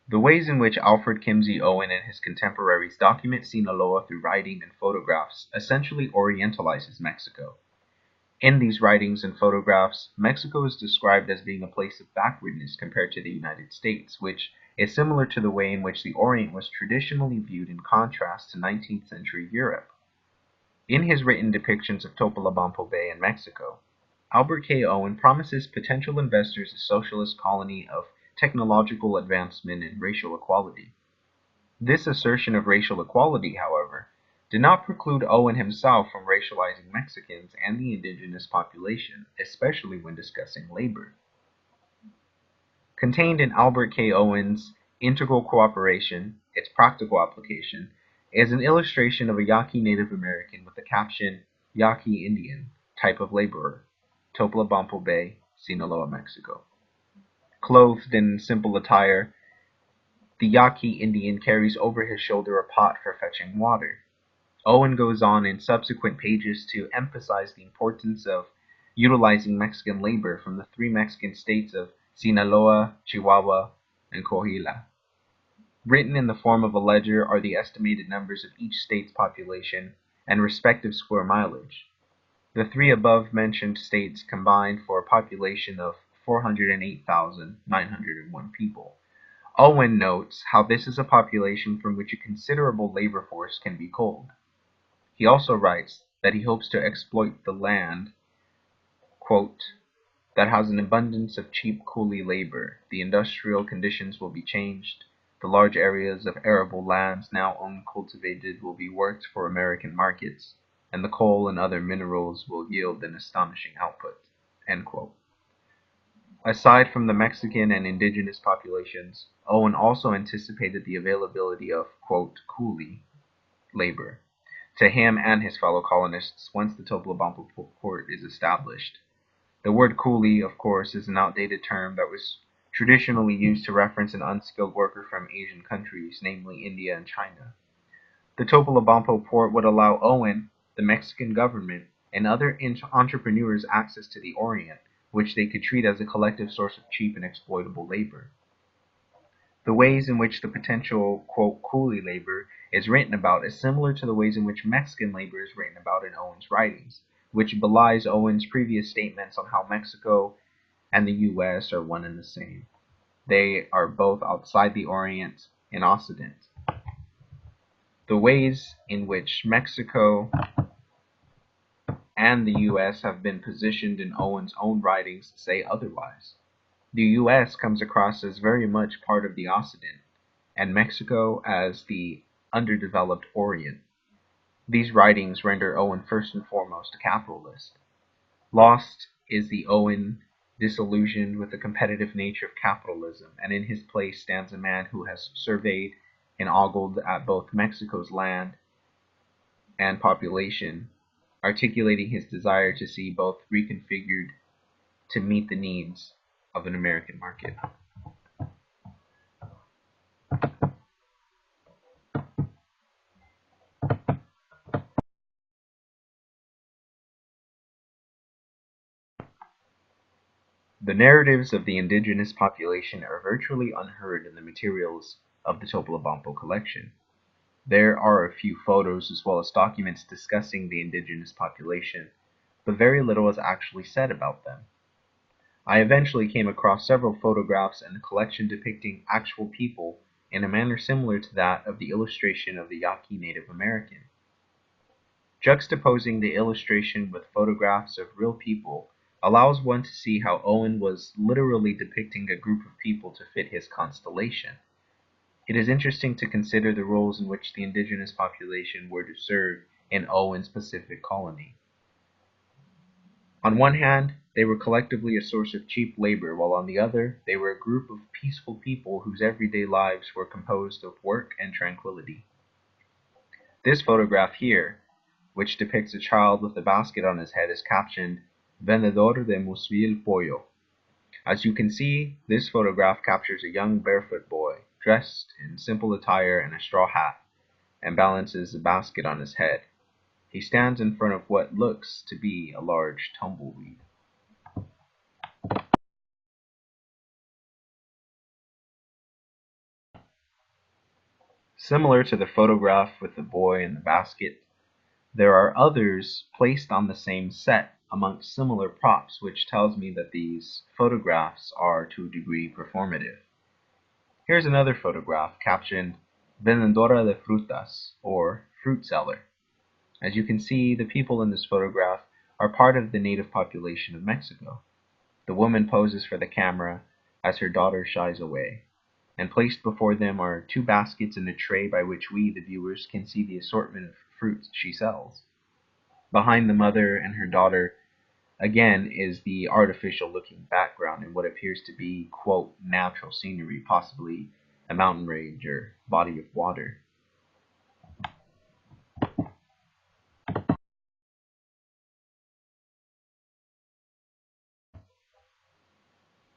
The ways in which Alfred Kimsey Owen and his contemporaries document Sinaloa through writing and photographs essentially orientalizes Mexico. In these writings and photographs, Mexico is described as being a place of backwardness compared to the United States, which is similar to the way in which the Orient was traditionally viewed in contrast to 19th century Europe. In his written depictions of Topolobampo Bay in Mexico, Albert K. Owen promises potential investors a socialist colony of technological advancement and racial equality. This assertion of racial equality, however, did not preclude Owen himself from racializing Mexicans and the indigenous population, especially when discussing labor. Contained in Albert K. Owen's Integral Cooperation, its practical application, is an illustration of a Yaqui Native American with the caption, Yaqui Indian, type of laborer, Topolobampo Bay, Sinaloa, Mexico. Clothed in simple attire, the Yaqui Indian carries over his shoulder a pot for fetching water. Owen goes on in subsequent pages to emphasize the importance of utilizing Mexican labor from the three Mexican states of Sinaloa, Chihuahua, and Coahuila. Written in the form of a ledger are the estimated numbers of each state's population and respective square mileage. The three above-mentioned states combined for a population of 408,901 people. Owen notes how this is a population from which a considerable labor force can be culled. He also writes that he hopes to exploit the land, quote, that has an abundance of cheap coolie labor. The industrial conditions will be changed. The large areas of arable lands now uncultivated will be worked for American markets, and the coal and other minerals will yield an astonishing output. End quote. Aside from the Mexican and indigenous populations, Owen also anticipated the availability of, quote, coolie labor to him and his fellow colonists once the Topolobampo port is established. The word coolie, of course, is an outdated term that was traditionally used to reference an unskilled worker from Asian countries, namely India and China. The Topolobampo port would allow Owen, the Mexican government, and other entrepreneurs access to the Orient, which they could treat as a collective source of cheap and exploitable labor. The ways in which the potential, quote, coolie labor is written about is similar to the ways in which Mexican labor is written about in Owen's writings, which belies Owen's previous statements on how Mexico and the US are one and the same. They are both outside the Orient and Occident. The ways in which Mexico and the US have been positioned in Owen's own writings say otherwise. The US comes across as very much part of the Occident, and Mexico as the underdeveloped Orient. These writings render Owen first and foremost a capitalist. Lost is the Owen disillusioned with the competitive nature of capitalism, and in his place stands a man who has surveyed and ogled at both Mexico's land and population, articulating his desire to see both reconfigured to meet the needs of an American market. The narratives of the indigenous population are virtually unheard in the materials of the Topolobampo collection. There are a few photos as well as documents discussing the indigenous population, but very little is actually said about them. I eventually came across several photographs and a collection depicting actual people in a manner similar to that of the illustration of the Yaqui Native American. Juxtaposing the illustration with photographs of real people allows one to see how Owen was literally depicting a group of people to fit his constellation. It is interesting to consider the roles in which the indigenous population were to serve in Owen's Pacific colony. On one hand, they were collectively a source of cheap labor, while on the other, they were a group of peaceful people whose everyday lives were composed of work and tranquility. This photograph here, which depicts a child with a basket on his head, is captioned Vendedor de Musvil Pollo. As you can see, this photograph captures a young barefoot boy, dressed in simple attire and a straw hat, and balances a basket on his head. He stands in front of what looks to be a large tumbleweed. Similar to the photograph with the boy in the basket, there are others placed on the same set amongst similar props, which tells me that these photographs are to a degree performative. Here's another photograph captioned Vendedora de Frutas, or fruit seller. As you can see, the people in this photograph are part of the native population of Mexico. The woman poses for the camera as her daughter shies away, and placed before them are two baskets and a tray by which we, the viewers, can see the assortment of fruits she sells. Behind the mother and her daughter, again, is the artificial looking background in what appears to be, quote, natural scenery, possibly a mountain range or body of water.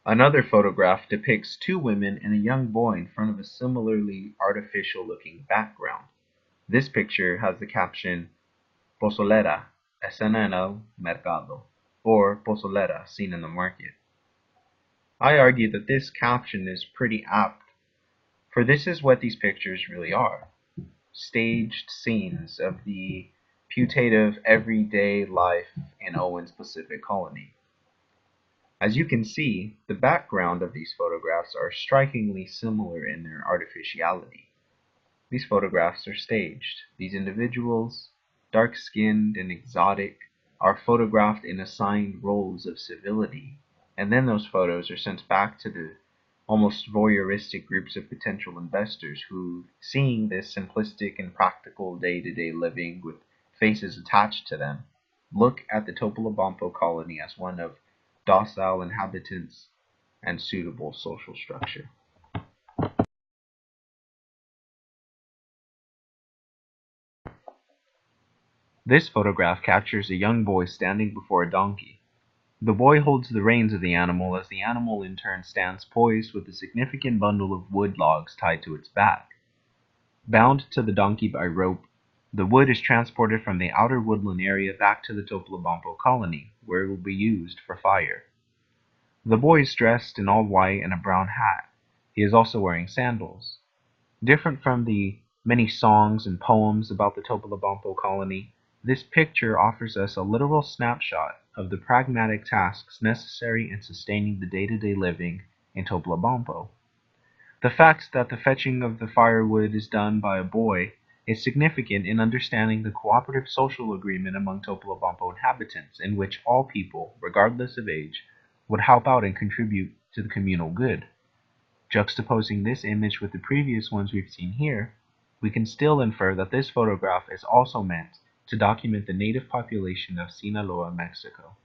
Another photograph depicts two women and a young boy in front of a similarly artificial looking background. This picture has the caption Pozolera, escena en el mercado, or pozolera, seen in the market. I argue that this caption is pretty apt, for this is what these pictures really are: staged scenes of the putative everyday life in Owen's Pacific colony. As you can see, the background of these photographs are strikingly similar in their artificiality. These photographs are staged. These individuals, dark-skinned and exotic, are photographed in assigned roles of civility, and then those photos are sent back to the almost voyeuristic groups of potential investors who, seeing this simplistic and practical day-to-day living with faces attached to them, look at the Topolobampo colony as one of docile inhabitants and suitable social structure. This photograph captures a young boy standing before a donkey. The boy holds the reins of the animal as the animal in turn stands poised with a significant bundle of wood logs tied to its back. Bound to the donkey by rope, the wood is transported from the outer woodland area back to the Topolobampo colony, where it will be used for fire. The boy is dressed in all white and a brown hat. He is also wearing sandals. Different from the many songs and poems about the Topolobampo colony, this picture offers us a literal snapshot of the pragmatic tasks necessary in sustaining the day-to-day living in Topolobampo. The fact that the fetching of the firewood is done by a boy is significant in understanding the cooperative social agreement among Topolobampo inhabitants, in which all people, regardless of age, would help out and contribute to the communal good. Juxtaposing this image with the previous ones we've seen here, we can still infer that this photograph is also meant to document the native population of Sinaloa, Mexico.